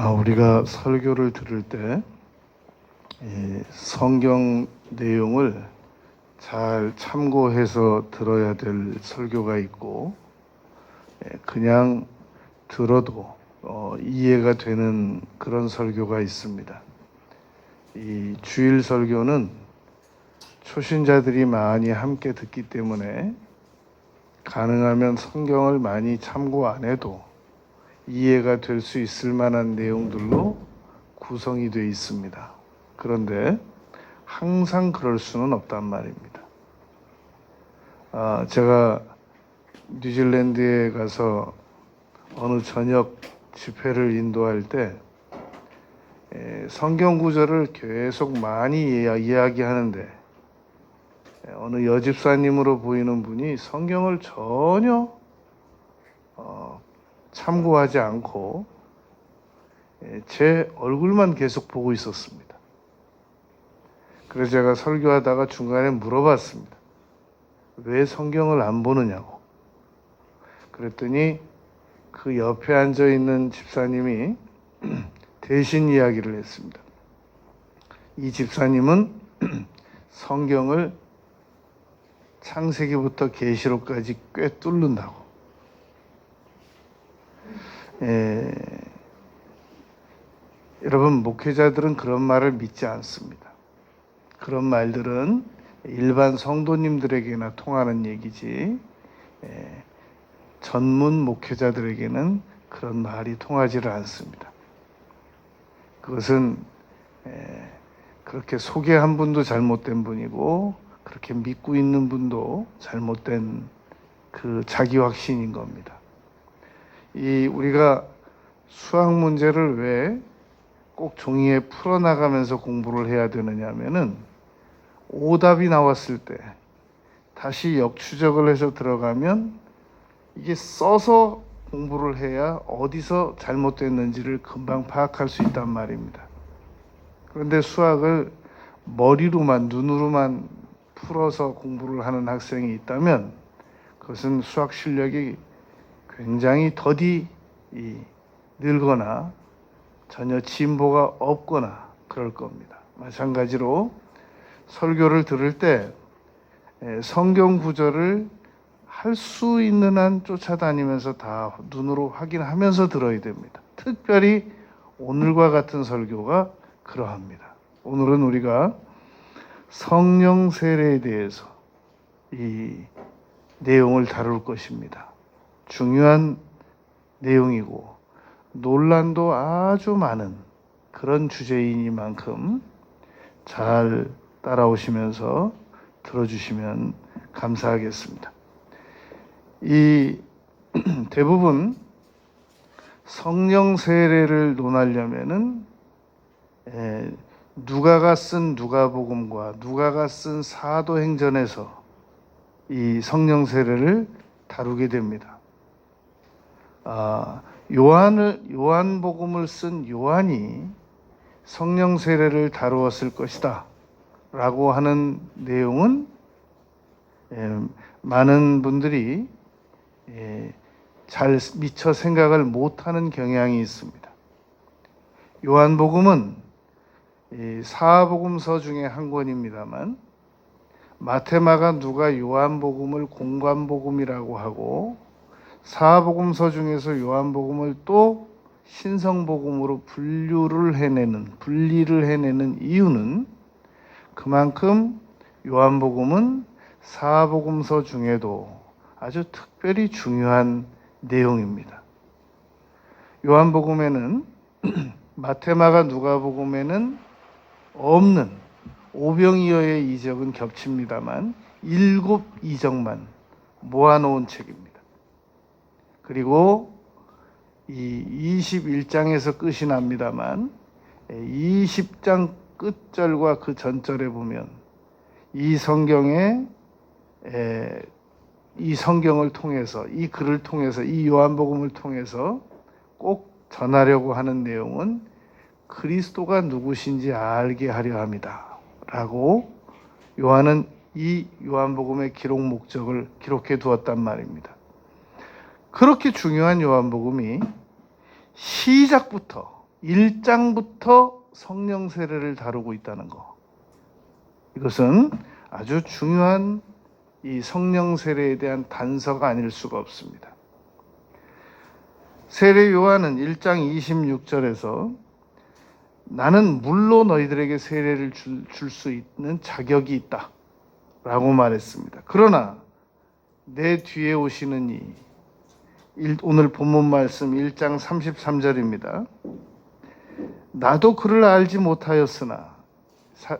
우리가 설교를 들을 때 성경 내용을 잘 참고해서 들어야 될 설교가 있고, 그냥 들어도 이해가 되는 그런 설교가 있습니다. 이 주일 설교는 초신자들이 많이 함께 듣기 때문에 가능하면 성경을 많이 참고 안 해도 이해가 될 수 있을 만한 내용들로 구성이 되어 있습니다. 그런데 항상 그럴 수는 없단 말입니다. 제가 뉴질랜드에 가서 어느 저녁 집회를 인도할 때 성경 구절을 계속 많이 이야기하는데 어느 여집사님으로 보이는 분이 성경을 전혀 참고하지 않고 제 얼굴만 계속 보고 있었습니다. 그래서 제가 설교하다가 중간에 물어봤습니다. 왜 성경을 안 보느냐고. 그랬더니 그 옆에 앉아 있는 집사님이 대신 이야기를 했습니다. 이 집사님은 성경을 창세기부터 계시록까지 꽤 뚫는다고. 여러분, 목회자들은 그런 말을 믿지 않습니다. 그런 말들은 일반 성도님들에게나 통하는 얘기지, 전문 목회자들에게는 그런 말이 통하지를 않습니다. 그것은 그렇게 소개한 분도 잘못된 분이고, 그렇게 믿고 있는 분도 잘못된 그 자기 확신인 겁니다. 우리가 수학 문제를 왜 꼭 종이에 풀어나가면서 공부를 해야 되느냐 하면은, 오답이 나왔을 때 다시 역추적을 해서 들어가면 이게 써서 공부를 해야 어디서 잘못됐는지를 금방 파악할 수 있단 말입니다. 그런데 수학을 머리로만, 눈으로만 풀어서 공부를 하는 학생이 있다면 그것은 수학 실력이 굉장히 더디 늘거나 전혀 진보가 없거나 그럴 겁니다. 마찬가지로 설교를 들을 때 성경 구절을 할 수 있는 한 쫓아다니면서 다 눈으로 확인하면서 들어야 됩니다. 특별히 오늘과 같은 설교가 그러합니다. 오늘은 우리가 성령 세례에 대해서 이 내용을 다룰 것입니다. 중요한 내용이고 논란도 아주 많은 그런 주제이니만큼 잘 따라오시면서 들어주시면 감사하겠습니다. 대부분 성령 세례를 논하려면은 누가가 쓴 누가복음과 누가가 쓴 사도행전에서 이 성령 세례를 다루게 됩니다. 요한복음을 쓴 요한이 성령 세례를 다루었을 것이다 라고 하는 내용은 많은 분들이 잘 미처 생각을 못하는 경향이 있습니다. 요한복음은 사복음서 중에 한 권입니다만 마태, 마가, 누가 요한복음을 공관복음이라고 하고 사복음서 중에서 요한복음을 또 신성복음으로 분리를 해내는 이유는 그만큼 요한복음은 사복음서 중에도 아주 특별히 중요한 내용입니다. 요한복음에는 마태, 마가, 누가복음에는 없는 오병이어의 이적은 겹칩니다만 7 이적만 모아놓은 책입니다. 그리고 이 21장에서 끝이 납니다만 20장 끝절과 그 전절에 보면 이 성경을 통해서, 이 글을 통해서, 이 요한복음을 통해서 꼭 전하려고 하는 내용은 그리스도가 누구신지 알게 하려 합니다 라고 요한은 이 요한복음의 기록 목적을 기록해 두었단 말입니다. 그렇게 중요한 요한복음이 시작부터 1장부터 성령 세례를 다루고 있다는 거. 이것은 아주 중요한 이 성령 세례에 대한 단서가 아닐 수가 없습니다. 세례 요한은 1장 26절에서 나는 물로 너희들에게 세례를 줄 수 있는 자격이 있다 라고 말했습니다. 그러나 내 뒤에 오시는 오늘 본문 말씀 1장 33절입니다. 나도 그를 알지 못하였으나,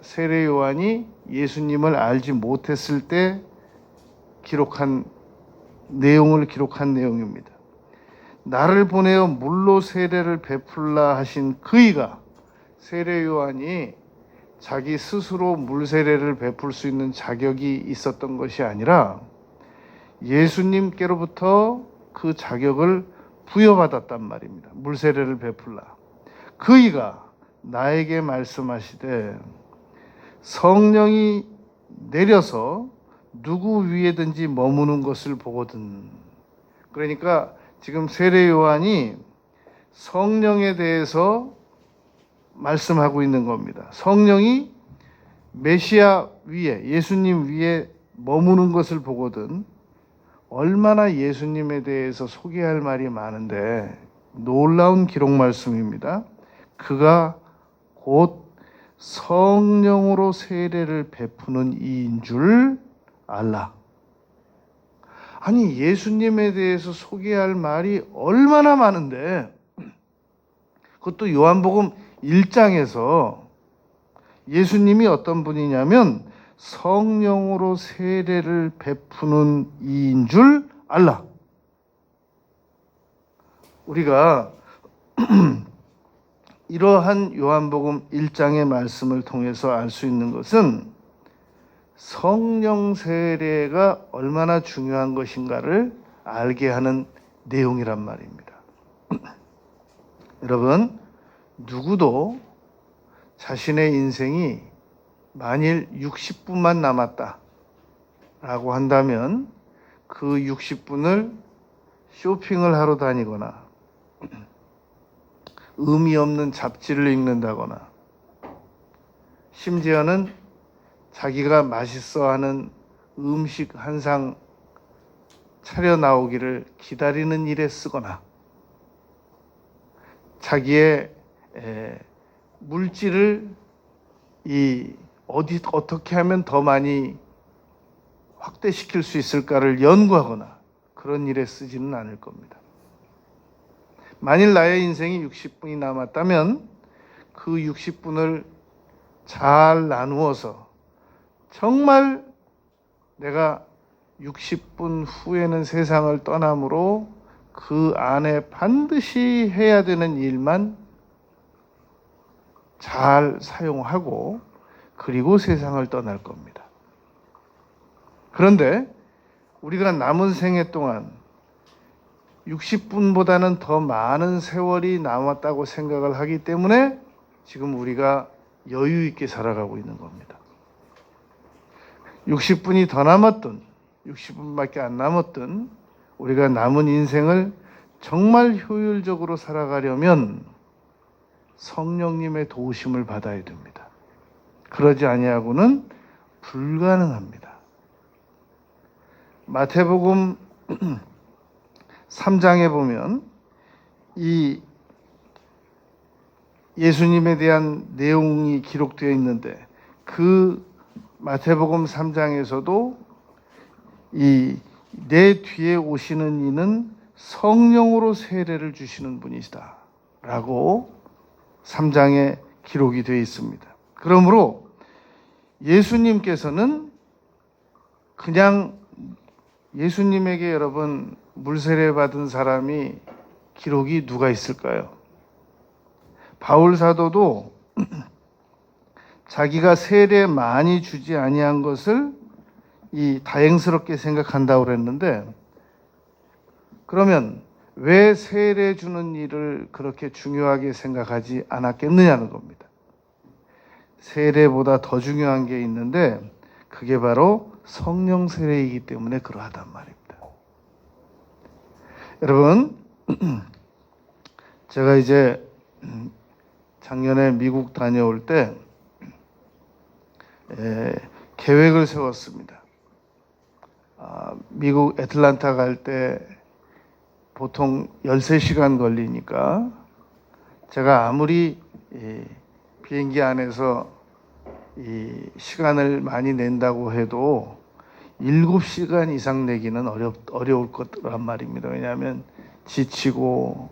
세례 요한이 예수님을 알지 못했을 때 내용을 기록한 내용입니다. 나를 보내어 물로 세례를 베풀라 하신 그이가, 세례 요한이 자기 스스로 물 세례를 베풀 수 있는 자격이 있었던 것이 아니라 예수님께로부터 그 자격을 부여받았단 말입니다. 물 세례를 베풀라. 그이가 나에게 말씀하시되 성령이 내려서 누구 위에든지 머무는 것을 보거든. 그러니까 지금 세례 요한이 성령에 대해서 말씀하고 있는 겁니다. 성령이 메시아 위에, 예수님 위에 머무는 것을 보거든. 얼마나 예수님에 대해서 소개할 말이 많은데 놀라운 기록 말씀입니다. 그가 곧 성령으로 세례를 베푸는 이인 줄 알라. 아니, 예수님에 대해서 소개할 말이 얼마나 많은데, 그것도 요한복음 1장에서 예수님이 어떤 분이냐면 성령으로 세례를 베푸는 이인 줄 알라. 우리가 이러한 요한복음 1장의 말씀을 통해서 알 수 있는 것은 성령 세례가 얼마나 중요한 것인가를 알게 하는 내용이란 말입니다. 여러분, 누구도 자신의 인생이 만일 60분만 남았다라고 한다면 그 60분을 쇼핑을 하러 다니거나 의미 없는 잡지를 읽는다거나 심지어는 자기가 맛있어하는 음식 한 상 차려 나오기를 기다리는 일에 쓰거나 자기의 물질을 어떻게 하면 더 많이 확대시킬 수 있을까를 연구하거나 그런 일에 쓰지는 않을 겁니다. 만일 나의 인생이 60분이 남았다면 그 60분을 잘 나누어서 정말 내가 60분 후에는 세상을 떠나므로 그 안에 반드시 해야 되는 일만 잘 사용하고 그리고 세상을 떠날 겁니다. 그런데 우리가 남은 생애 동안 60분보다는 더 많은 세월이 남았다고 생각을 하기 때문에 지금 우리가 여유 있게 살아가고 있는 겁니다. 60분이 더 남았든 60분밖에 안 남았든 우리가 남은 인생을 정말 효율적으로 살아가려면 성령님의 도우심을 받아야 됩니다. 그러지 아니하고는 불가능합니다. 마태복음 3장에 보면 이 예수님에 대한 내용이 기록되어 있는데 그 마태복음 3장에서도 내 뒤에 오시는 이는 성령으로 세례를 주시는 분이시다 라고 3장에 기록이 되어 있습니다. 그러므로 예수님께서는 그냥 예수님에게 여러분 물세례 받은 사람이 기록이 누가 있을까요? 바울 사도도 자기가 세례 많이 주지 아니한 것을 다행스럽게 생각한다고 그랬는데 그러면 왜 세례 주는 일을 그렇게 중요하게 생각하지 않았겠느냐는 겁니다. 세례보다 더 중요한 게 있는데 그게 바로 성령 세례이기 때문에 그러하단 말입니다. 여러분, 제가 이제 작년에 미국 다녀올 때 계획을 세웠습니다. 미국 애틀란타 갈 때 보통 13시간 걸리니까 제가 아무리 비행기 안에서 이 시간을 많이 낸다고 해도 7시간 이상 내기는 어려울 거란 말입니다. 왜냐하면 지치고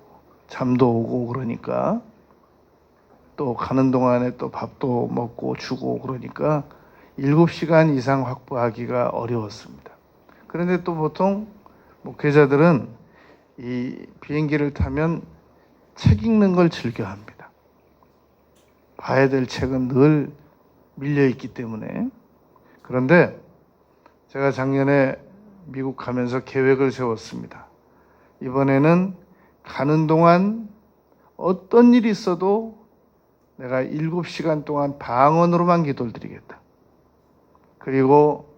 잠도 오고 그러니까, 또 가는 동안에 또 밥도 먹고 주고 그러니까 7시간 이상 확보하기가 어려웠습니다. 그런데 또 보통 목회자들은 이 비행기를 타면 책 읽는 걸 즐겨 합니다. 봐야 될 책은 늘 밀려 있기 때문에. 그런데 제가 작년에 미국 가면서 계획을 세웠습니다. 이번에는 가는 동안 어떤 일이 있어도 내가 7시간 동안 방언으로만 기도를 드리겠다. 그리고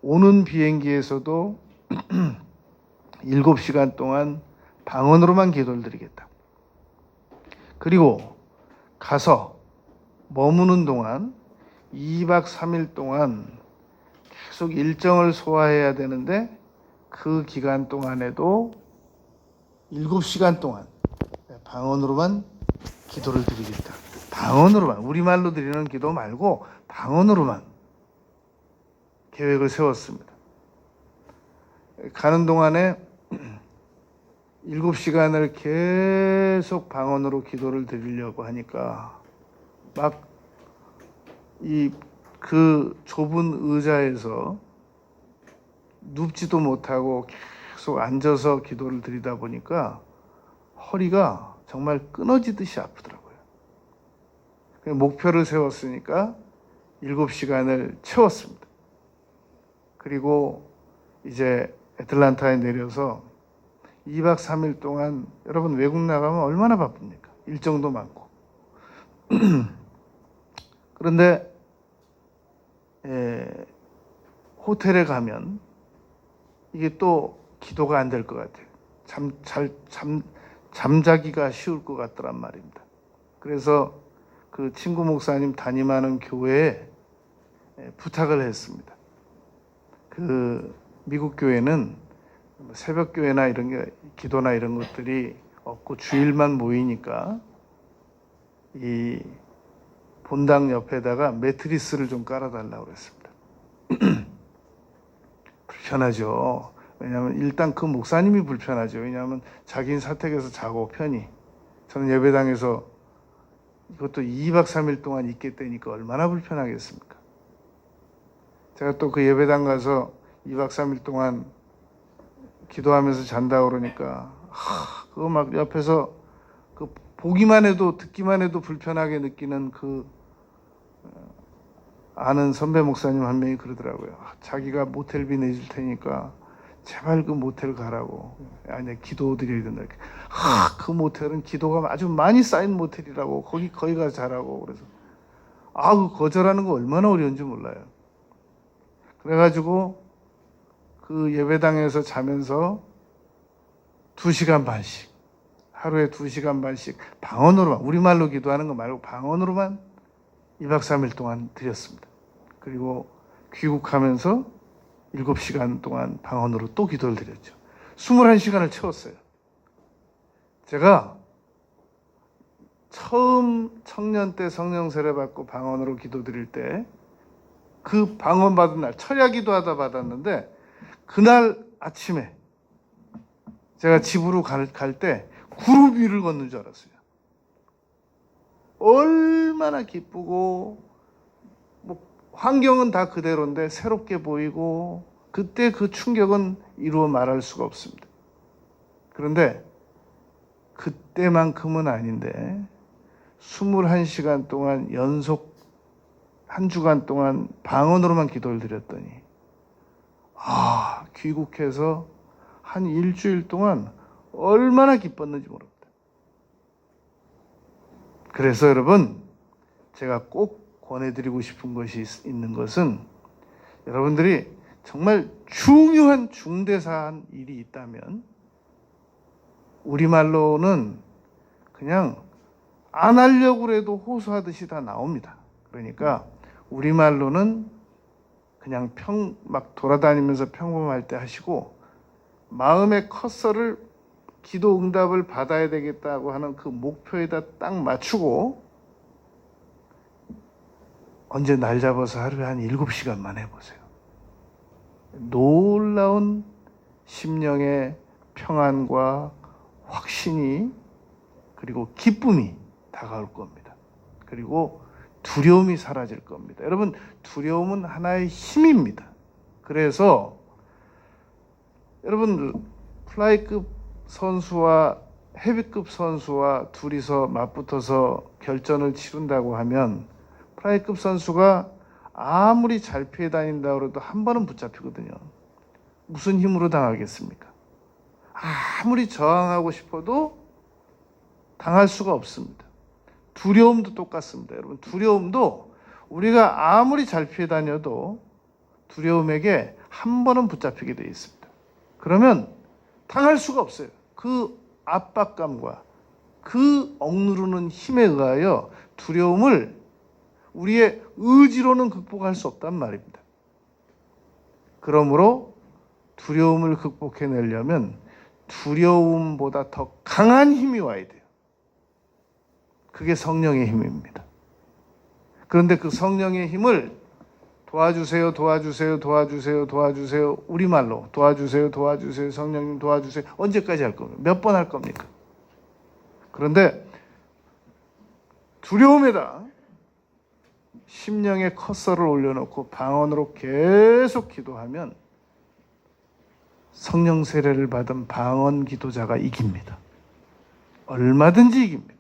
오는 비행기에서도 7시간 동안 방언으로만 기도를 드리겠다. 그리고 가서 머무는 동안 2박 3일 동안 계속 일정을 소화해야 되는데 그 기간 동안에도 7시간 동안 방언으로만 기도를 드리겠다. 방언으로만, 우리말로 드리는 기도 말고 방언으로만 계획을 세웠습니다. 가는 동안에 7시간을 계속 방언으로 기도를 드리려고 하니까 막 그 좁은 의자에서 눕지도 못하고 계속 앉아서 기도를 드리다 보니까 허리가 정말 끊어지듯이 아프더라고요. 목표를 세웠으니까 7시간을 채웠습니다. 그리고 이제 애틀란타에 내려서 2박 3일 동안, 여러분 외국 나가면 얼마나 바쁩니까? 일정도 많고. 그런데 호텔에 가면 이게 또 기도가 안 될 것 같아요. 잠자기가 쉬울 것 같더란 말입니다. 그래서 그 친구 목사님 담임하는 교회에 부탁을 했습니다. 그 미국 교회는 새벽 교회나 이런 게, 기도나 이런 것들이 없고 주일만 모이니까 이 본당 옆에다가 매트리스를 좀 깔아달라고 그랬습니다. 불편하죠. 왜냐하면 일단 그 목사님이 불편하죠. 왜냐하면 자기는 사택에서 자고 편히, 저는 예배당에서 이것도 2박 3일 동안 있겠다니까 얼마나 불편하겠습니까? 제가 또 그 예배당 가서 2박 3일 동안 기도하면서 잔다 그러니까 그거 막 옆에서 그 보기만 해도 듣기만 해도 불편하게 느끼는 그 아는 선배 목사님 한 명이 그러더라고요. 자기가 모텔비 내줄 테니까 제발 그 모텔 가라고. 아니, 기도 드려야 된다. 그 모텔은 기도가 아주 많이 쌓인 모텔이라고. 거기 가서 자라고. 그래서 그 거절하는 거 얼마나 어려운지 몰라요. 그래가지고 그 예배당에서 자면서 2시간 반씩, 하루에 2시간 반씩 방언으로만, 우리말로 기도하는 거 말고 방언으로만 2박 3일 동안 드렸습니다. 그리고 귀국하면서 7시간 동안 방언으로 또 기도를 드렸죠. 21시간을 채웠어요. 제가 처음 청년 때 성령 세례 받고 방언으로 기도 드릴 때, 그 방언 받은 날 철야 기도하다 받았는데, 그날 아침에 제가 집으로 갈 때 구름 위를 걷는 줄 알았어요. 얼마나 기쁘고, 환경은 다 그대로인데 새롭게 보이고, 그때 그 충격은 이루어 말할 수가 없습니다. 그런데 그때만큼은 아닌데 21시간 동안 연속 한 주간 동안 방언으로만 기도를 드렸더니 귀국해서 한 일주일 동안 얼마나 기뻤는지 모릅니다. 그래서 여러분, 제가 꼭 권해드리고 싶은 것이 있는 것은, 여러분들이 정말 중요한 중대사한 일이 있다면, 우리말로는 그냥 안 하려고 해도 호소하듯이 다 나옵니다. 그러니까 우리말로는 그냥 막 돌아다니면서 평범할 때 하시고, 마음의 커서를 기도 응답을 받아야 되겠다고 하는 그 목표에다 딱 맞추고 언제 날 잡아서 하루에 한 7시간만 해보세요. 놀라운 심령의 평안과 확신이, 그리고 기쁨이 다가올 겁니다. 그리고 두려움이 사라질 겁니다. 여러분, 두려움은 하나의 힘입니다. 그래서 여러분, 플라이급 선수와 헤비급 선수와 둘이서 맞붙어서 결전을 치른다고 하면 플라이급 선수가 아무리 잘 피해 다닌다고 해도 한 번은 붙잡히거든요. 무슨 힘으로 당하겠습니까? 아무리 저항하고 싶어도 당할 수가 없습니다. 두려움도 똑같습니다. 여러분, 두려움도 우리가 아무리 잘 피해 다녀도 두려움에게 한 번은 붙잡히게 되어 있습니다. 그러면 당할 수가 없어요. 그 압박감과 그 억누르는 힘에 의하여 두려움을 우리의 의지로는 극복할 수 없단 말입니다. 그러므로 두려움을 극복해내려면 두려움보다 더 강한 힘이 와야 돼요. 그게 성령의 힘입니다. 그런데 그 성령의 힘을 도와주세요, 도와주세요, 도와주세요, 도와주세요, 우리말로 도와주세요, 도와주세요, 성령님 도와주세요. 언제까지 할 겁니까? 몇 번 할 겁니까? 그런데 두려움에다 심령의 커서를 올려놓고 방언으로 계속 기도하면 성령 세례를 받은 방언 기도자가 이깁니다. 얼마든지 이깁니다.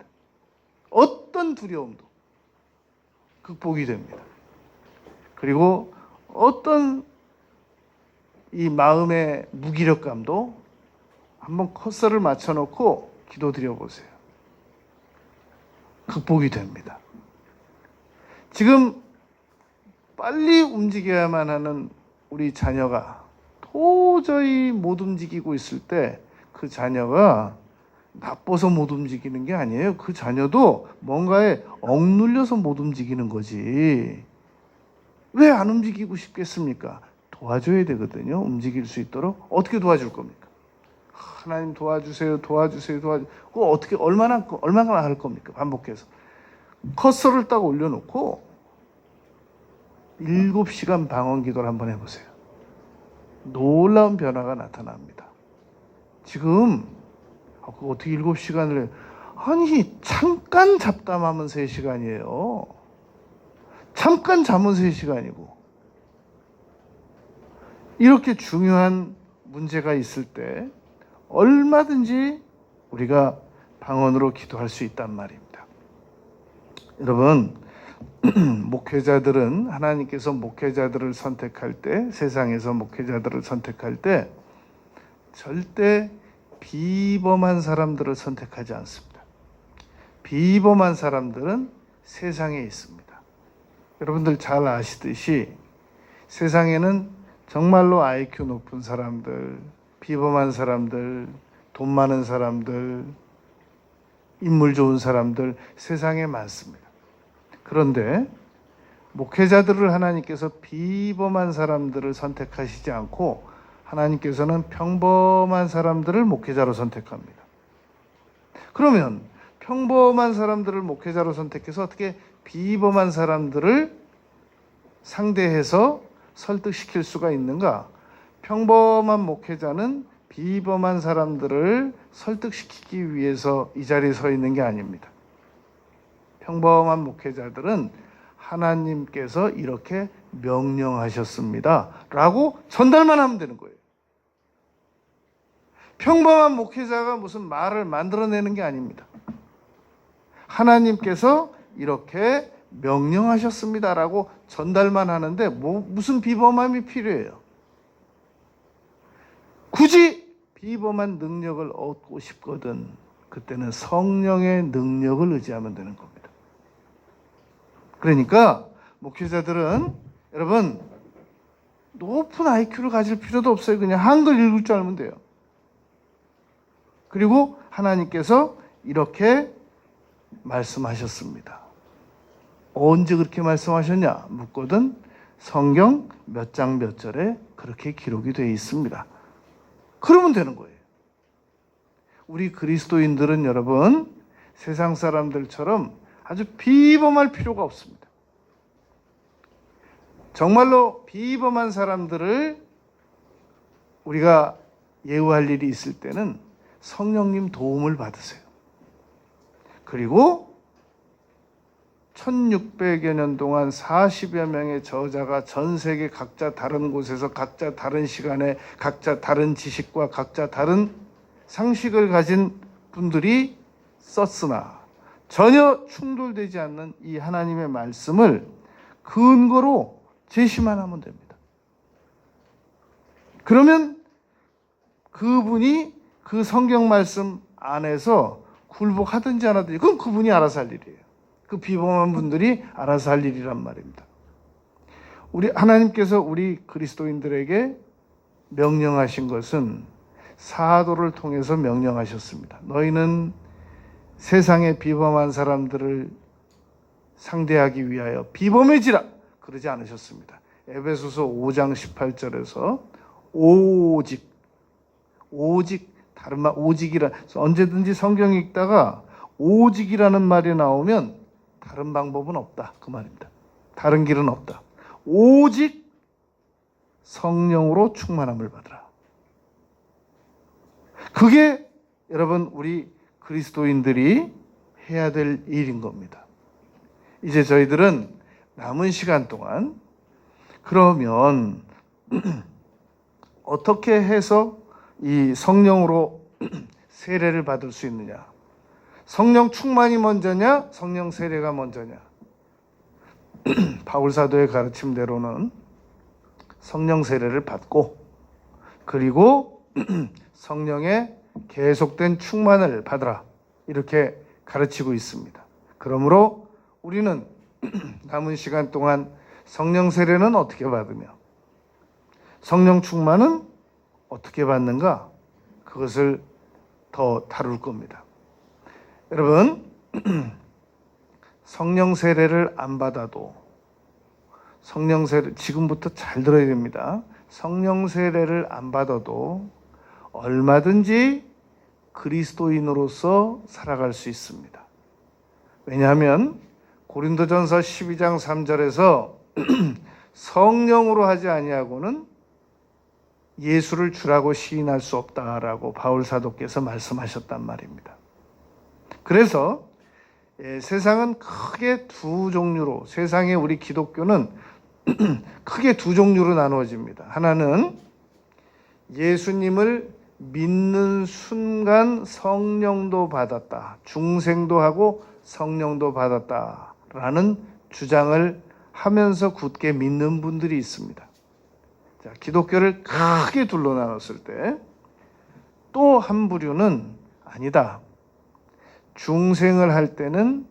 어떤 두려움도 극복이 됩니다. 그리고 어떤 이 마음의 무기력감도 한번 커서를 맞춰놓고 기도 드려보세요. 극복이 됩니다. 지금 빨리 움직여야만 하는 우리 자녀가 도저히 못 움직이고 있을 때 그 자녀가 나빠서 못 움직이는 게 아니에요. 그 자녀도 뭔가에 억눌려서 못 움직이는 거지. 왜 안 움직이고 싶겠습니까? 도와줘야 되거든요. 움직일 수 있도록. 어떻게 도와줄 겁니까? 하나님 도와주세요, 도와주세요, 도와주세요. 그거 어떻게 얼마나 할 겁니까? 반복해서. 커서를 딱 올려놓고 7시간 방언 기도를 한번 해보세요. 놀라운 변화가 나타납니다. 지금 그거 어떻게 7시간을 해요? 아니, 잠깐 잡담하면 3시간이에요. 잠깐 잠은 3시간이고. 이렇게 중요한 문제가 있을 때 얼마든지 우리가 방언으로 기도할 수 있단 말입니다. 여러분, 목회자들은 하나님께서 목회자들을 선택할 때, 세상에서 목회자들을 선택할 때 절대 비범한 사람들을 선택하지 않습니다. 비범한 사람들은 세상에 있습니다. 여러분들 잘 아시듯이 세상에는 정말로 IQ 높은 사람들, 비범한 사람들, 돈 많은 사람들, 인물 좋은 사람들 세상에 많습니다. 그런데 목회자들을 하나님께서 비범한 사람들을 선택하시지 않고 하나님께서는 평범한 사람들을 목회자로 선택합니다. 그러면 평범한 사람들을 목회자로 선택해서 어떻게 비범한 사람들을 상대해서 설득시킬 수가 있는가? 평범한 목회자는 비범한 사람들을 설득시키기 위해서 이 자리에 서 있는 게 아닙니다. 평범한 목회자들은 하나님께서 이렇게 명령하셨습니다 라고 전달만 하면 되는 거예요. 평범한 목회자가 무슨 말을 만들어내는 게 아닙니다. 하나님께서 이렇게 명령하셨습니다라고 전달만 하는데 무슨 비범함이 필요해요? 굳이 비범한 능력을 얻고 싶거든 그때는 성령의 능력을 의지하면 되는 겁니다. 그러니까 목회자들은 여러분 높은 IQ를 가질 필요도 없어요. 그냥 한글 읽을 줄 알면 돼요. 그리고 하나님께서 이렇게 말씀하셨습니다. 언제 그렇게 말씀하셨냐 묻거든 성경 몇 장 몇 절에 그렇게 기록이 되어 있습니다. 그러면 되는 거예요. 우리 그리스도인들은 여러분 세상 사람들처럼 아주 비범할 필요가 없습니다. 정말로 비범한 사람들을 우리가 예우할 일이 있을 때는 성령님 도움을 받으세요. 그리고 1600여 년 동안 40여 명의 저자가 전 세계 각자 다른 곳에서 각자 다른 시간에 각자 다른 지식과 각자 다른 상식을 가진 분들이 썼으나 전혀 충돌되지 않는 이 하나님의 말씀을 근거로 제시만 하면 됩니다. 그러면 그분이 그 성경 말씀 안에서 굴복하든지 안 하든지 그건 그분이 알아서 할 일이에요. 그 비범한 분들이 알아서 할 일이란 말입니다. 우리 하나님께서 우리 그리스도인들에게 명령하신 것은 사도를 통해서 명령하셨습니다. 너희는 세상의 비범한 사람들을 상대하기 위하여 비범해지라 그러지 않으셨습니다. 에베소서 5장 18절에서 오직 다른 말 오직이라 언제든지 성경 읽다가 오직이라는 말이 나오면 다른 방법은 없다 그 말입니다. 다른 길은 없다. 오직 성령으로 충만함을 받으라. 그게 여러분 우리 그리스도인들이 해야 될 일인 겁니다. 이제 저희들은 남은 시간 동안 그러면 어떻게 해서 이 성령으로 세례를 받을 수 있느냐? 성령 충만이 먼저냐? 성령 세례가 먼저냐? 바울 사도의 가르침대로는 성령 세례를 받고 그리고 성령의 계속된 충만을 받으라 이렇게 가르치고 있습니다. 그러므로 우리는 남은 시간 동안 성령 세례는 어떻게 받으며 성령 충만은 어떻게 받는가? 그것을 더 다룰 겁니다. 여러분, 성령 세례를 안 받아도 성령 세례 지금부터 잘 들어야 됩니다. 성령 세례를 안 받아도 얼마든지 그리스도인으로서 살아갈 수 있습니다. 왜냐하면 고린도전서 12장 3절에서 성령으로 하지 아니하고는 예수를 주라고 시인할 수 없다라고 바울 사도께서 말씀하셨단 말입니다. 그래서 세상은 크게 두 종류로 세상의 우리 기독교는 크게 두 종류로 나누어집니다. 하나는 예수님을 믿는 순간 성령도 받았다. 중생도 하고 성령도 받았다라는 주장을 하면서 굳게 믿는 분들이 있습니다. 자, 기독교를 크게 둘로 나눴을 때 또 한 부류는 아니다. 중생을 할 때는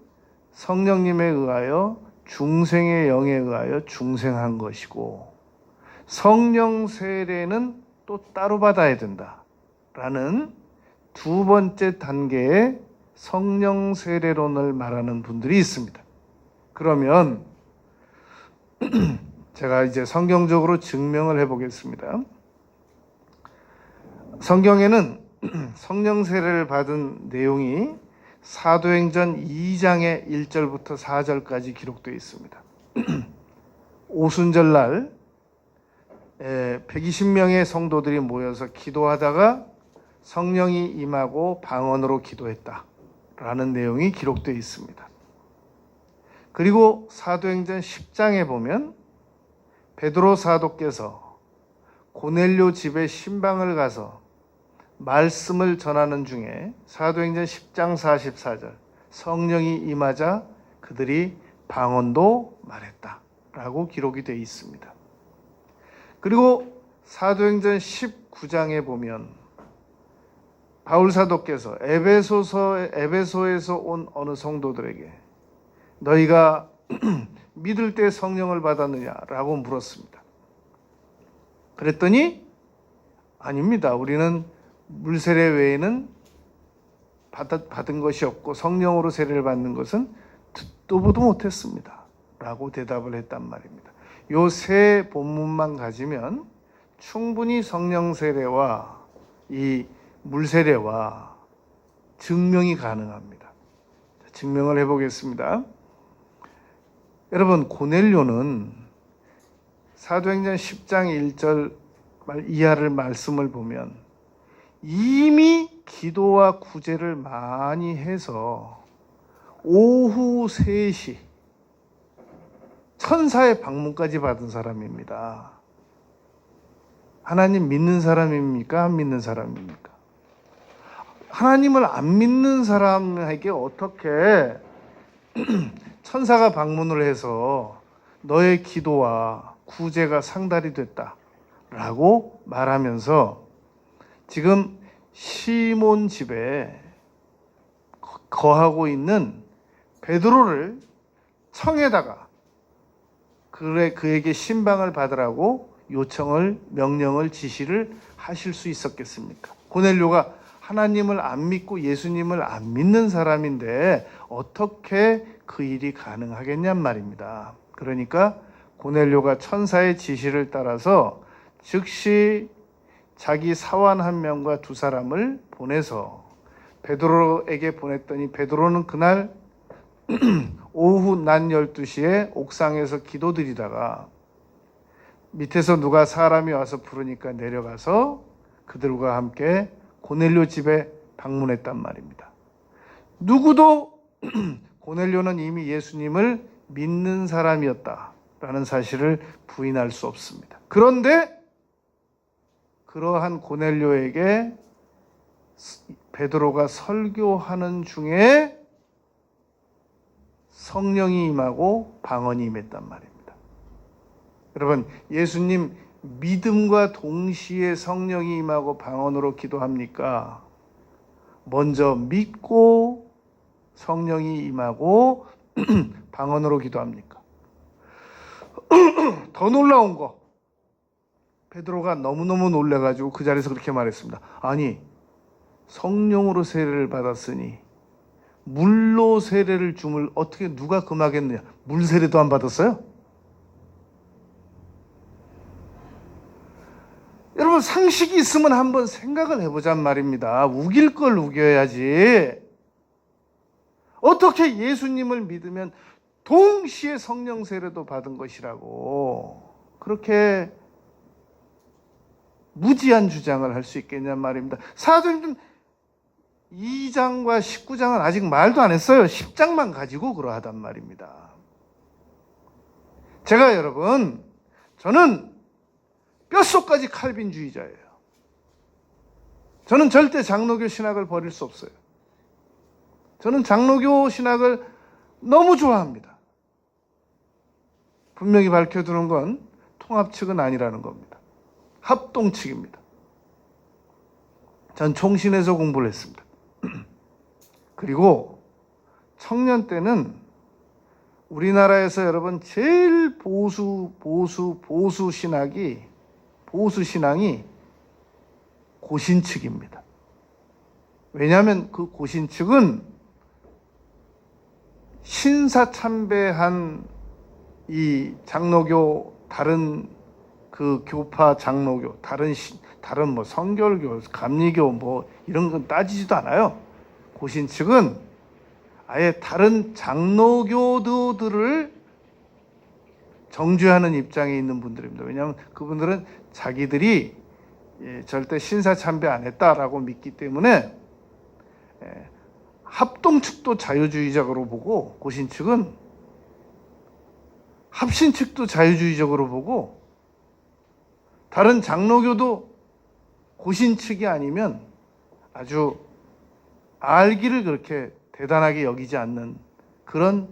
성령님에 의하여 중생의 영에 의하여 중생한 것이고 성령 세례는 또 따로 받아야 된다라는 두 번째 단계의 성령 세례론을 말하는 분들이 있습니다. 그러면 제가 이제 성경적으로 증명을 해보겠습니다. 성경에는 성령 세례를 받은 내용이 사도행전 2장의 1절부터 4절까지 기록되어 있습니다. 오순절날 120명의 성도들이 모여서 기도하다가 성령이 임하고 방언으로 기도했다라는 내용이 기록되어 있습니다. 그리고 사도행전 10장에 보면 베드로 사도께서 고넬료 집에 신방을 가서 말씀을 전하는 중에 사도행전 10장 44절 성령이 임하자 그들이 방언도 말했다라고 기록이 되어 있습니다. 그리고 사도행전 19장에 보면 바울 사도께서 에베소에서 온 어느 성도들에게 너희가 믿을 때 성령을 받았느냐라고 물었습니다. 그랬더니 아닙니다. 우리는 물세례 외에는 받은 것이 없고 성령으로 세례를 받는 것은 듣도 보도 못했습니다. 라고 대답을 했단 말입니다. 요 세 본문만 가지면 충분히 성령 세례와 이 물 세례와 증명이 가능합니다. 증명을 해보겠습니다. 여러분, 고넬료는 사도행전 10장 1절 이하를 말씀을 보면 이미 기도와 구제를 많이 해서 오후 3시 천사의 방문까지 받은 사람입니다. 하나님 믿는 사람입니까? 안 믿는 사람입니까? 하나님을 안 믿는 사람에게 어떻게 천사가 방문을 해서 너의 기도와 구제가 상달이 됐다라고 말하면서 지금 시몬 집에 거하고 있는 베드로를 청에다가 그에게 신방을 받으라고 요청을, 명령을, 지시를 하실 수 있었겠습니까? 고넬료가 하나님을 안 믿고 예수님을 안 믿는 사람인데 어떻게 그 일이 가능하겠냔 말입니다. 그러니까 고넬료가 천사의 지시를 따라서 즉시 자기 사환 1명과 2사람을 보내서 베드로에게 보냈더니 베드로는 그날 오후 낮 12시에 옥상에서 기도드리다가 밑에서 누가 사람이 와서 부르니까 내려가서 그들과 함께 고넬료 집에 방문했단 말입니다. 누구도 고넬료는 이미 예수님을 믿는 사람이었다라는 사실을 부인할 수 없습니다. 그런데 그러한 고넬료에게 베드로가 설교하는 중에 성령이 임하고 방언이 임했단 말입니다. 여러분, 예수님 믿음과 동시에 성령이 임하고 방언으로 기도합니까? 먼저 믿고 성령이 임하고 방언으로 기도합니까? 더 놀라운 거, 베드로가 너무너무 놀라가지고 그 자리에서 그렇게 말했습니다. 아니, 성령으로 세례를 받았으니 물로 세례를 줌을 어떻게 누가 금하겠느냐? 물 세례도 안 받았어요? 여러분, 상식이 있으면 한번 생각을 해보잔 말입니다. 우길 걸 우겨야지. 어떻게 예수님을 믿으면 동시에 성령 세례도 받은 것이라고 그렇게 무지한 주장을 할 수 있겠냔 말입니다. 사도행전 2장과 19장은 아직 말도 안 했어요. 10장만 가지고 그러하단 말입니다. 제가 여러분, 저는 뼛속까지 칼빈주의자예요. 저는 절대 장로교 신학을 버릴 수 없어요. 저는 장로교 신학을 너무 좋아합니다. 분명히 밝혀두는 건 통합 측은 아니라는 겁니다. 합동 측입니다. 전 총신에서 공부를 했습니다. 그리고 청년 때는 우리나라에서 여러분 제일 보수 신앙이 고신 측입니다. 왜냐하면 그 고신 측은 신사참배한 이 장로교 다른 그 교파 장로교 다른 뭐 성결교, 감리교 뭐 이런 건 따지지도 않아요. 고신 측은 아예 다른 장로교도들을 정죄하는 입장에 있는 분들입니다. 왜냐하면 그분들은 자기들이 절대 신사참배 안 했다라고 믿기 때문에 합동 측도 자유주의적으로 보고 고신 측은 합신 측도 자유주의적으로 보고 다른 장로교도 고신 측이 아니면 아주 알기를 그렇게 대단하게 여기지 않는 그런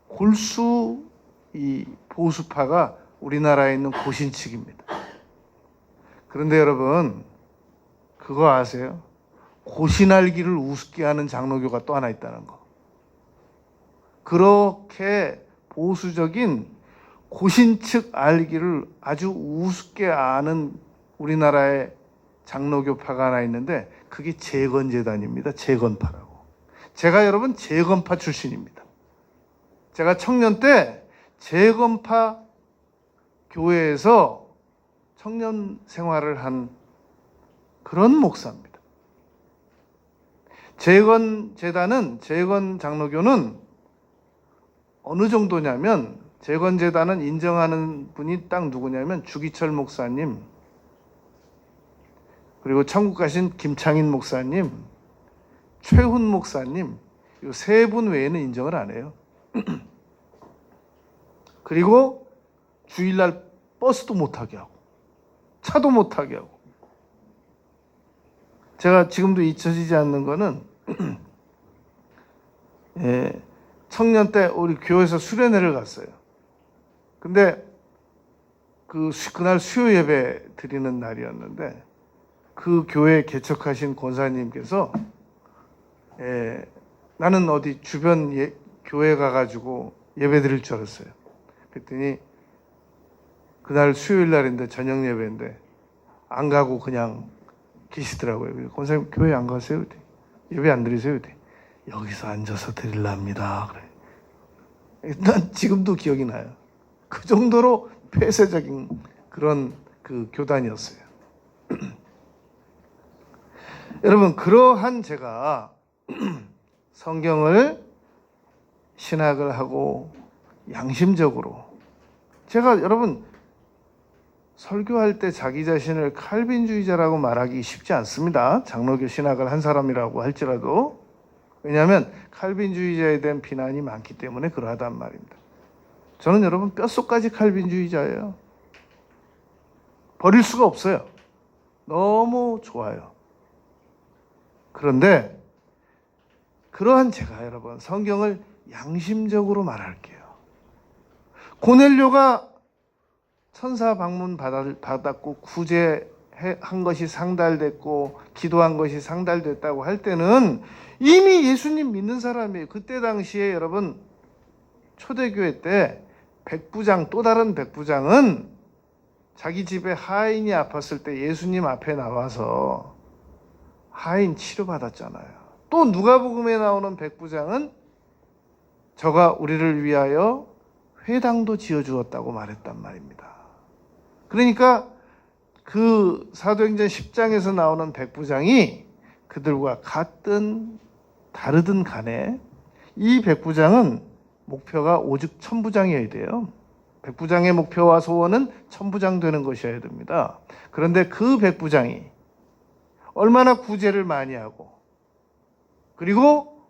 골수 이 보수파가 우리나라에 있는 고신 측입니다. 그런데 여러분, 그거 아세요? 고신 알기를 우습게 하는 장로교가 또 하나 있다는 거. 그렇게 보수적인 고신 측 알기를 아주 우습게 아는 우리나라의 장로교파가 하나 있는데 그게 재건재단입니다. 재건파라고. 제가 여러분 재건파 출신입니다. 제가 청년 때 재건파 교회에서 청년 생활을 한 그런 목사입니다. 재건재단은, 재건장로교는 어느 정도냐면, 재건재단은 인정하는 분이 딱 누구냐면 주기철 목사님, 그리고 천국 가신 김창인 목사님, 최훈 목사님, 이 세 분 외에는 인정을 안 해요. 그리고 주일날 버스도 못 타게 하고 차도 못 타게 하고. 제가 지금도 잊혀지지 않는 거는 청년 때 우리 교회에서 수련회를 갔어요. 근데 그날 수요 예배 드리는 날이었는데 그 교회 개척하신 권사님께서 나는 어디 주변 교회 가가지고 예배 드릴 줄 알았어요. 그랬더니 그날 수요일 날인데 저녁 예배인데 안 가고 그냥 계시더라고요. 권사님 교회 안 가세요? 예배 안 드리세요? 여기서 앉아서 드리랍니다. 그래. 난 지금도 기억이 나요. 그 정도로 폐쇄적인 그런 그 교단이었어요. 여러분, 그러한 제가 성경을 신학을 하고 양심적으로, 제가 여러분 설교할 때 자기 자신을 칼빈주의자라고 말하기 쉽지 않습니다. 장로교 신학을 한 사람이라고 할지라도. 왜냐하면 칼빈주의자에 대한 비난이 많기 때문에 그러하단 말입니다. 저는 여러분 뼛속까지 칼빈주의자예요. 버릴 수가 없어요. 너무 좋아요. 그런데 그러한 제가 여러분 성경을 양심적으로 말할게요. 고넬료가 천사 방문 받았고 구제한 것이 상달됐고 기도한 것이 상달됐다고 할 때는 이미 예수님 믿는 사람이에요. 그때 당시에 여러분 초대교회 때 백부장, 또 다른 백부장은 자기 집에 하인이 아팠을 때 예수님 앞에 나와서 하인 치료받았잖아요. 또 누가복음에 나오는 백부장은 저가 우리를 위하여 회당도 지어주었다고 말했단 말입니다. 그러니까 그 사도행전 10장에서 나오는 백부장이 그들과 같든 다르든 간에 이 백부장은 목표가 오직 천부장이어야 돼요. 백부장의 목표와 소원은 천부장 되는 것이어야 됩니다. 그런데 그 백부장이 얼마나 구제를 많이 하고 그리고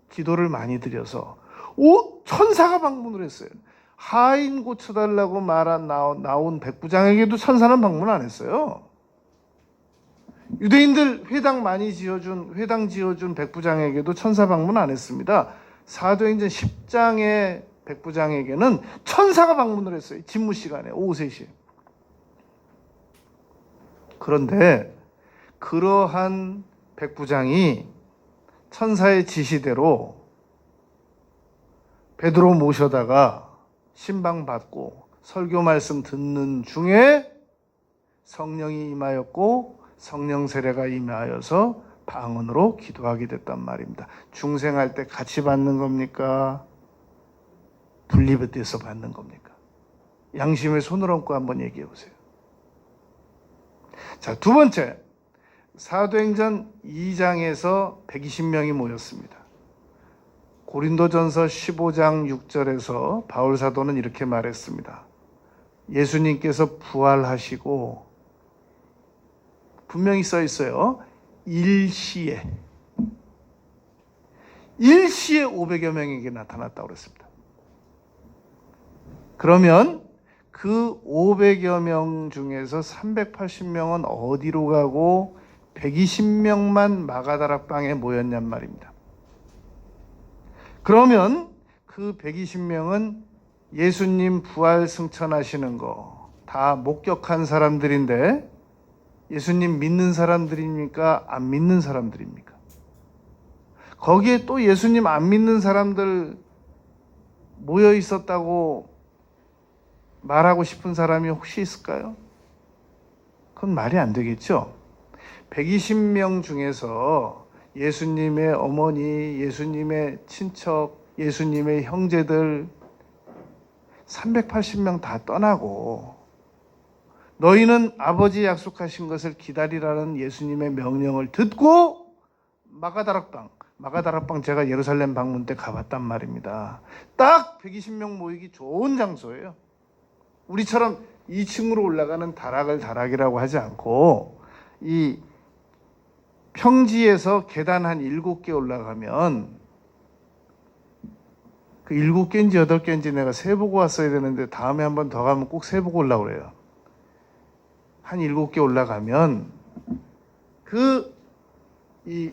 기도를 많이 드려서 천사가 방문을 했어요. 하인 고쳐달라고 나온 백부장에게도 천사는 방문 안 했어요. 유대인들 회당 지어준 백부장에게도 천사 방문 안 했습니다. 사도행전 10장의 백부장에게는 천사가 방문을 했어요. 집무 시간에 오후 3시에. 그런데 그러한 백부장이 천사의 지시대로 베드로 모셔다가 신방받고 설교 말씀 듣는 중에 성령이 임하였고 성령 세례가 임하여서 방언으로 기도하게 됐단 말입니다. 중생할 때 같이 받는 겁니까? 분리돼서 받는 겁니까? 양심의 손을 얹고 한번 얘기해 보세요. 자, 두 번째, 사도행전 2장에서 120명이 모였습니다. 고린도전서 15장 6절에서 바울 사도는 이렇게 말했습니다. 예수님께서 부활하시고 분명히 써 있어요. 일시에 500여 명에게 나타났다고 그랬습니다. 그러면 그 500여 명 중에서 380명은 어디로 가고 120명만 마가다락방에 모였냔 말입니다. 그러면 그 120명은 예수님 부활 승천하시는 거 다 목격한 사람들인데 예수님 믿는 사람들입니까? 안 믿는 사람들입니까? 거기에 또 예수님 안 믿는 사람들 모여 있었다고 말하고 싶은 사람이 혹시 있을까요? 그건 말이 안 되겠죠. 120명 중에서 예수님의 어머니, 예수님의 친척, 예수님의 형제들 380명 다 떠나고 너희는 아버지 약속하신 것을 기다리라는 예수님의 명령을 듣고 마가다락방 제가 예루살렘 방문 때 가봤단 말입니다. 딱 120명 모이기 좋은 장소예요. 우리처럼 2층으로 올라가는 다락이라고 하지 않고 이 평지에서 계단 한 7개 올라가면 그 7개인지 8개인지 내가 세보고 왔어야 되는데 다음에 한 번 더 가면 꼭 세보고 올라오고 그래요. 한 7개 올라가면 이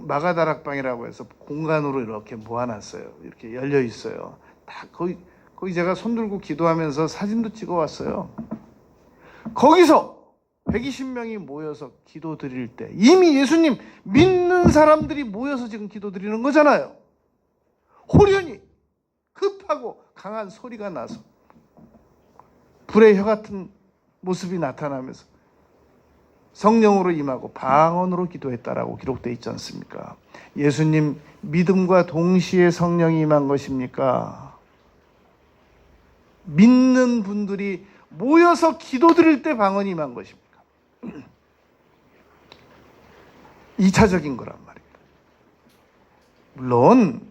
마가다락방이라고 해서 공간으로 이렇게 모아놨어요. 이렇게 열려 있어요. 다 거기 제가 손 들고 기도하면서 사진도 찍어 왔어요. 거기서 120명이 모여서 기도 드릴 때 이미 예수님 믿는 사람들이 모여서 지금 기도 드리는 거잖아요. 호련히 급하고 강한 소리가 나서 불의 혀 같은 모습이 나타나면서 성령으로 임하고 방언으로 기도했다라고 기록되어 있지 않습니까? 예수님 믿음과 동시에 성령이 임한 것입니까? 믿는 분들이 모여서 기도드릴 때 방언이 임한 것입니까? 2차적인 거란 말입니다. 물론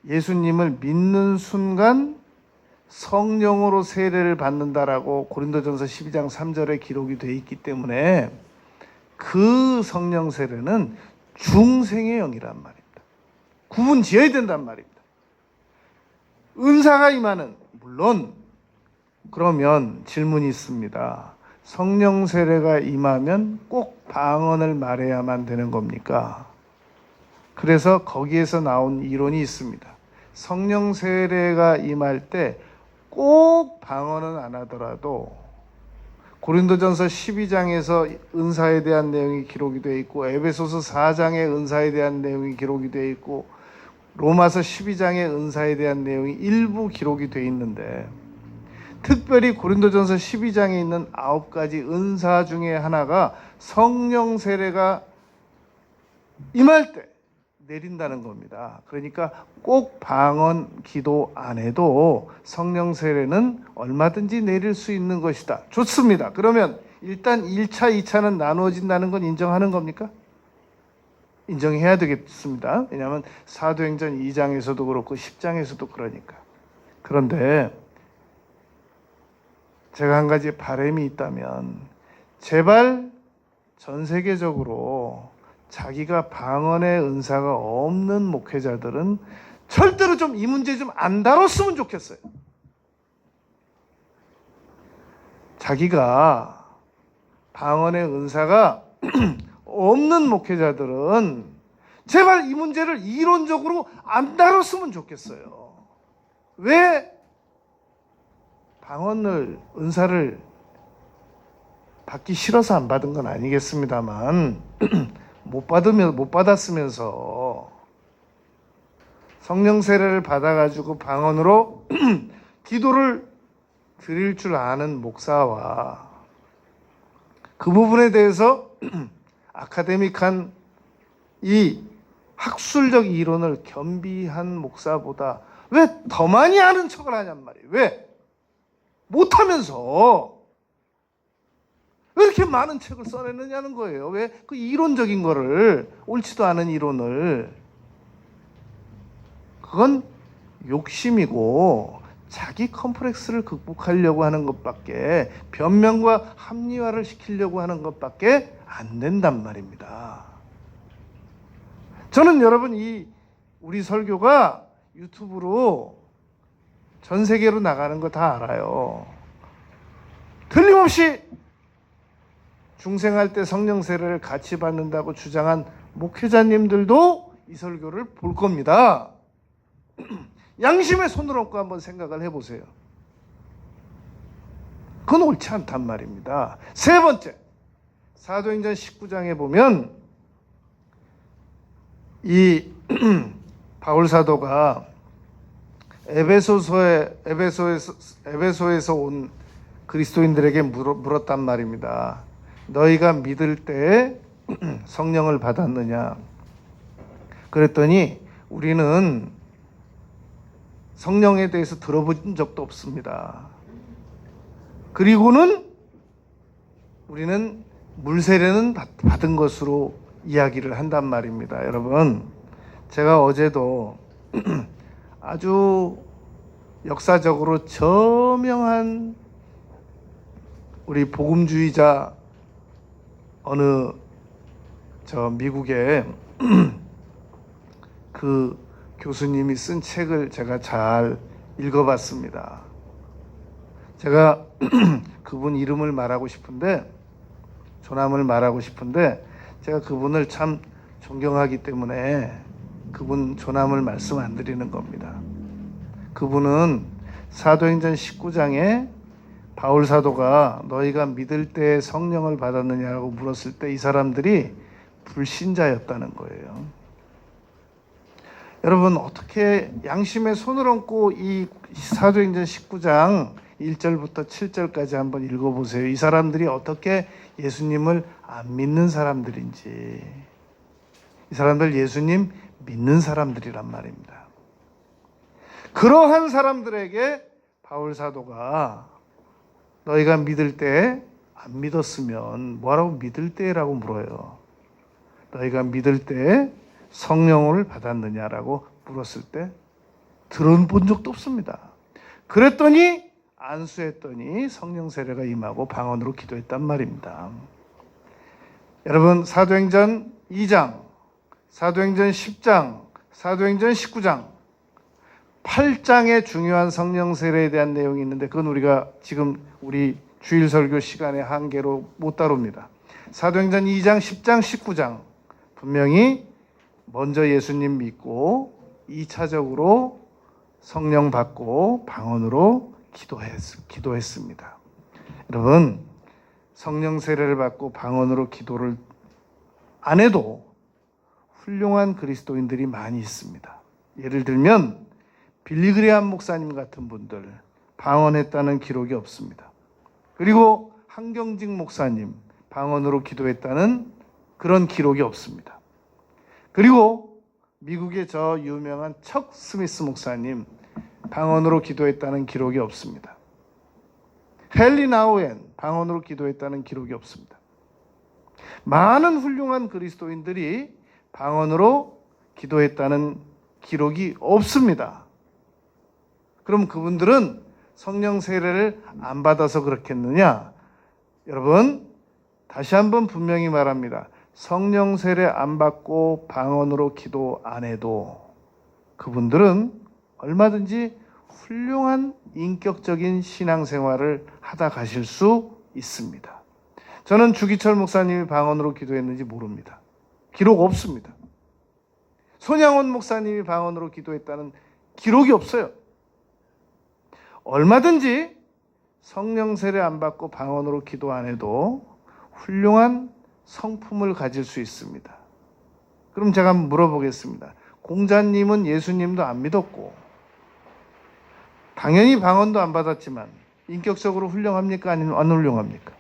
예수님을 믿는 순간 성령으로 세례를 받는다라고 고린도전서 12장 3절에 기록이 되어 있기 때문에 그 성령 세례는 중생의 영이란 말입니다. 구분 지어야 된단 말입니다. 은사가 임하는, 물론 그러면 질문이 있습니다. 성령 세례가 임하면 꼭 방언을 말해야만 되는 겁니까? 그래서 거기에서 나온 이론이 있습니다. 성령 세례가 임할 때 꼭 방언은 안 하더라도 고린도전서 12장에서 은사에 대한 내용이 기록이 되어 있고 에베소서 4장의 은사에 대한 내용이 기록이 되어 있고 로마서 12장의 은사에 대한 내용이 일부 기록이 되어 있는데 특별히 고린도전서 12장에 있는 9가지 은사 중에 하나가 성령 세례가 임할 때 내린다는 겁니다. 그러니까 꼭 방언 기도 안 해도 성령 세례는 얼마든지 내릴 수 있는 것이다. 좋습니다. 그러면 일단 1차, 2차는 나누어진다는 건 인정하는 겁니까? 인정해야 되겠습니다. 왜냐하면 사도행전 2장에서도 그렇고 10장에서도 그러니까. 그런데 제가 한 가지 바람이 있다면 제발 전 세계적으로 자기가 방언의 은사가 없는 목회자들은 절대로 좀 이 문제 좀 안 다뤘으면 좋겠어요. 자기가 방언의 은사가 없는 목회자들은 제발 이 문제를 이론적으로 안 다뤘으면 좋겠어요. 왜 방언을 은사를 받기 싫어서 안 받은 건 아니겠습니다만 못 받았으면서 성령 세례를 받아가지고 방언으로 기도를 드릴 줄 아는 목사와 그 부분에 대해서 아카데믹한 이 학술적 이론을 겸비한 목사보다 왜 더 많이 아는 척을 하냔 말이에요. 왜? 못하면서 왜 이렇게 많은 책을 써내느냐는 거예요. 왜 그 이론적인 거를, 옳지도 않은 이론을, 그건 욕심이고 자기 컴플렉스를 극복하려고 하는 것밖에, 변명과 합리화를 시키려고 하는 것밖에 안 된단 말입니다. 저는 여러분 우리 설교가 유튜브로 전 세계로 나가는 거 다 알아요. 틀림없이 중생할 때 성령 세례를 같이 받는다고 주장한 목회자님들도 이 설교를 볼 겁니다. 양심의 손을 얹고 한번 생각을 해보세요. 그건 옳지 않단 말입니다. 세 번째, 사도행전 19장에 보면 이 바울 사도가 에베소에서 온 그리스도인들에게 물었단 말입니다. 너희가 믿을 때 성령을 받았느냐? 그랬더니 우리는 성령에 대해서 들어본 적도 없습니다. 그리고는 우리는 물세례는 받은 것으로 이야기를 한단 말입니다. 여러분, 제가 어제도 아주 역사적으로 저명한 우리 복음주의자 어느 미국의 그 교수님이 쓴 책을 제가 잘 읽어봤습니다. 제가 그분 이름을 말하고 싶은데, 조남을 말하고 싶은데, 제가 그분을 참 존경하기 때문에 그분 조남을 말씀 안 드리는 겁니다. 그분은 사도행전 19장에 바울 사도가 너희가 믿을 때 성령을 받았느냐고 물었을 때 이 사람들이 불신자였다는 거예요. 여러분, 어떻게 양심에 손을 얹고 이 사도행전 19장 1절부터 7절까지 한번 읽어보세요. 이 사람들이 어떻게 예수님을 안 믿는 사람들인지. 이 사람들 예수님 믿는 사람들이란 말입니다. 그러한 사람들에게 바울 사도가 너희가 믿을 때 안 믿었으면 뭐라고 믿을 때라고 물어요. 너희가 믿을 때 성령을 받았느냐라고 물었을 때 들어본 적도 없습니다. 그랬더니 안수했더니 성령 세례가 임하고 방언으로 기도했단 말입니다. 여러분, 사도행전 2장, 사도행전 10장, 사도행전 19장, 8장의 중요한 성령 세례에 대한 내용이 있는데 그건 우리가 지금 우리 주일 설교 시간의 한계로 못 다룹니다. 사도행전 2장, 10장, 19장 분명히 먼저 예수님 믿고 2차적으로 성령 받고 방언으로 기도했습니다. 여러분, 성령 세례를 받고 방언으로 기도를 안 해도 훌륭한 그리스도인들이 많이 있습니다. 예를 들면 빌리그레암 목사님 같은 분들 방언했다는 기록이 없습니다. 그리고 한경직 목사님 방언으로 기도했다는 그런 기록이 없습니다. 그리고 미국의 저 유명한 척 스미스 목사님 방언으로 기도했다는 기록이 없습니다. 헨리 나우엔 방언으로 기도했다는 기록이 없습니다. 많은 훌륭한 그리스도인들이 방언으로 기도했다는 기록이 없습니다. 그럼 그분들은 성령 세례를 안 받아서 그렇겠느냐? 여러분, 다시 한번 분명히 말합니다. 성령 세례 안 받고 방언으로 기도 안 해도 그분들은 얼마든지 훌륭한 인격적인 신앙생활을 하다 가실 수 있습니다. 저는 주기철 목사님이 방언으로 기도했는지 모릅니다. 기록 없습니다. 손양원 목사님이 방언으로 기도했다는 기록이 없어요. 얼마든지 성령 세례 안 받고 방언으로 기도 안 해도 훌륭한 성품을 가질 수 있습니다. 그럼 제가 한번 물어보겠습니다. 공자님은 예수님도 안 믿었고 당연히 방언도 안 받았지만 인격적으로 훌륭합니까? 아니면 안 훌륭합니까?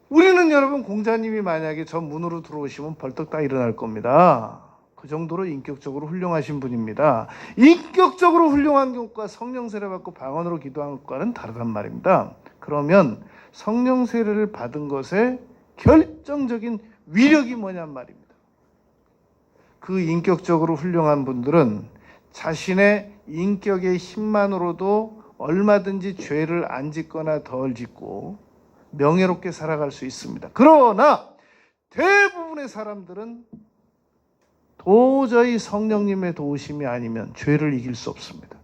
우리는 여러분 공자님이 만약에 저 문으로 들어오시면 벌떡 다 일어날 겁니다. 그 정도로 인격적으로 훌륭하신 분입니다. 인격적으로 훌륭한 것과 성령 세례 받고 방언으로 기도한 것과는 다르단 말입니다. 그러면 성령 세례를 받은 것의 결정적인 위력이 뭐냔 말입니다. 그 인격적으로 훌륭한 분들은 자신의 인격의 힘만으로도 얼마든지 죄를 안 짓거나 덜 짓고 명예롭게 살아갈 수 있습니다. 그러나 대부분의 사람들은 도저히 성령님의 도우심이 아니면 죄를 이길 수 없습니다.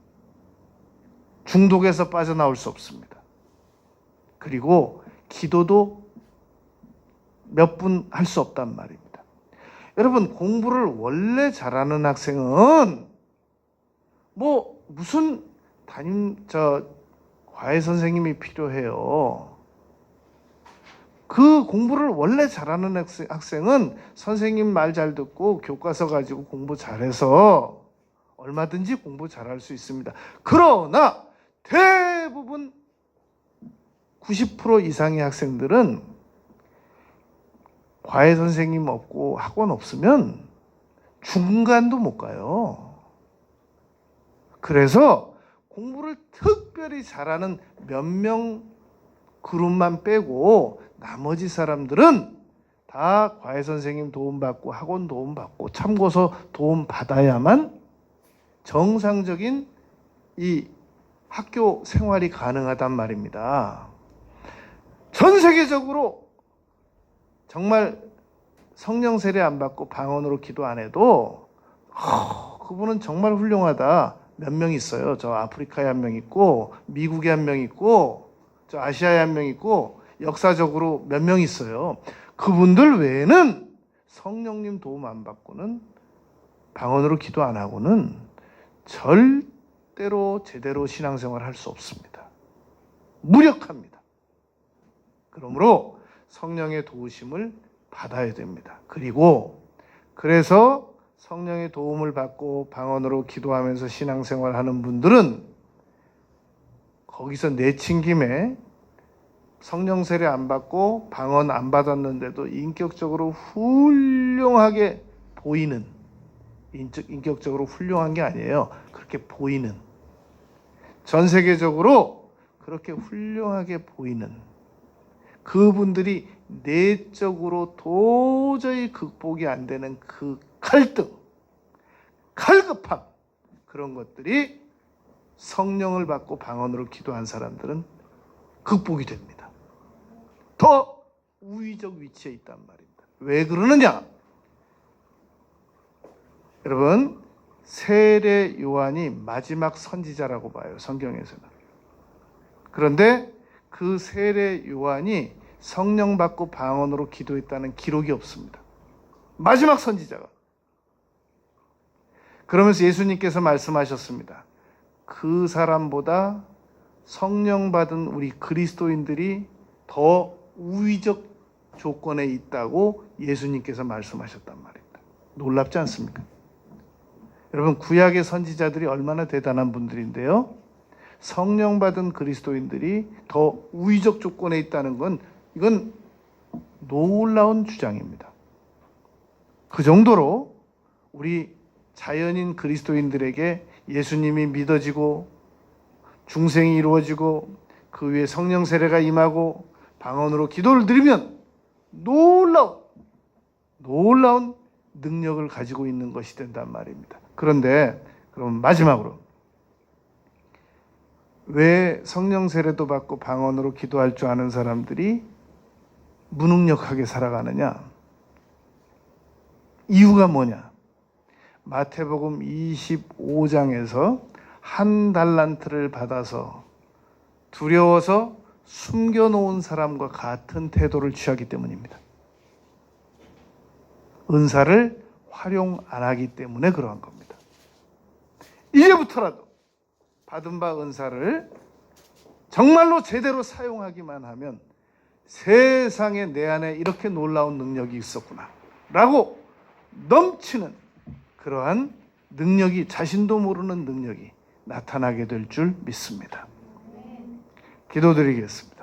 중독에서 빠져나올 수 없습니다. 그리고 기도도 몇 분 할 수 없단 말입니다. 여러분, 공부를 원래 잘하는 학생은 무슨 과외 선생님이 필요해요. 그 공부를 원래 잘하는 학생은 선생님 말 잘 듣고 교과서 가지고 공부 잘해서 얼마든지 공부 잘할 수 있습니다. 그러나 대부분 90% 이상의 학생들은 과외 선생님 없고 학원 없으면 중간도 못 가요. 그래서 공부를 특별히 잘하는 몇 명 그룹만 빼고 나머지 사람들은 다 과외 선생님 도움받고 학원 도움받고 참고서 도움받아야만 정상적인 이 학교 생활이 가능하단 말입니다. 전 세계적으로 정말 성령 세례 안 받고 방언으로 기도 안 해도 그분은 정말 훌륭하다. 몇 명 있어요. 저 아프리카에 한 명 있고 미국에 한 명 있고 저 아시아에 한 명 있고 역사적으로 몇 명 있어요. 그분들 외에는 성령님 도움 안 받고는 방언으로 기도 안 하고는 절대로 제대로 신앙생활 할 수 없습니다. 무력합니다. 그러므로 성령의 도우심을 받아야 됩니다. 그래서 성령의 도움을 받고 방언으로 기도하면서 신앙생활하는 분들은 거기서 내친 김에 성령 세례 안 받고 방언 안 받았는데도 인격적으로 훌륭하게 보이는, 인격적으로 훌륭한 게 아니에요. 그렇게 보이는, 전 세계적으로 그렇게 훌륭하게 보이는 그분들이 내적으로 도저히 극복이 안 되는 그 갈등, 갈급함, 그런 것들이 성령을 받고 방언으로 기도한 사람들은 극복이 됩니다. 더 우위적 위치에 있단 말입니다. 왜 그러느냐? 여러분, 세례 요한이 마지막 선지자라고 봐요, 성경에서는. 그런데 그 세례 요한이 성령 받고 방언으로 기도했다는 기록이 없습니다. 마지막 선지자가. 그러면서 예수님께서 말씀하셨습니다. 그 사람보다 성령 받은 우리 그리스도인들이 더 우위적 조건에 있다고 예수님께서 말씀하셨단 말입니다. 놀랍지 않습니까? 여러분, 구약의 선지자들이 얼마나 대단한 분들인데요. 성령 받은 그리스도인들이 더 우위적 조건에 있다는 건 이건 놀라운 주장입니다. 그 정도로 우리 자연인 그리스도인들에게 예수님이 믿어지고 중생이 이루어지고 그 위에 성령 세례가 임하고 방언으로 기도를 드리면 놀라운 능력을 가지고 있는 것이 된단 말입니다. 그런데 그럼 마지막으로 왜 성령 세례도 받고 방언으로 기도할 줄 아는 사람들이 무능력하게 살아가느냐? 이유가 뭐냐? 마태복음 25장에서 한 달란트를 받아서 두려워서 숨겨놓은 사람과 같은 태도를 취하기 때문입니다. 은사를 활용 안 하기 때문에 그러한 겁니다. 이제부터라도 받은 바 은사를 정말로 제대로 사용하기만 하면 세상에 내 안에 이렇게 놀라운 능력이 있었구나 라고 넘치는 그러한 능력이, 자신도 모르는 능력이 나타나게 될 줄 믿습니다. 기도드리겠습니다.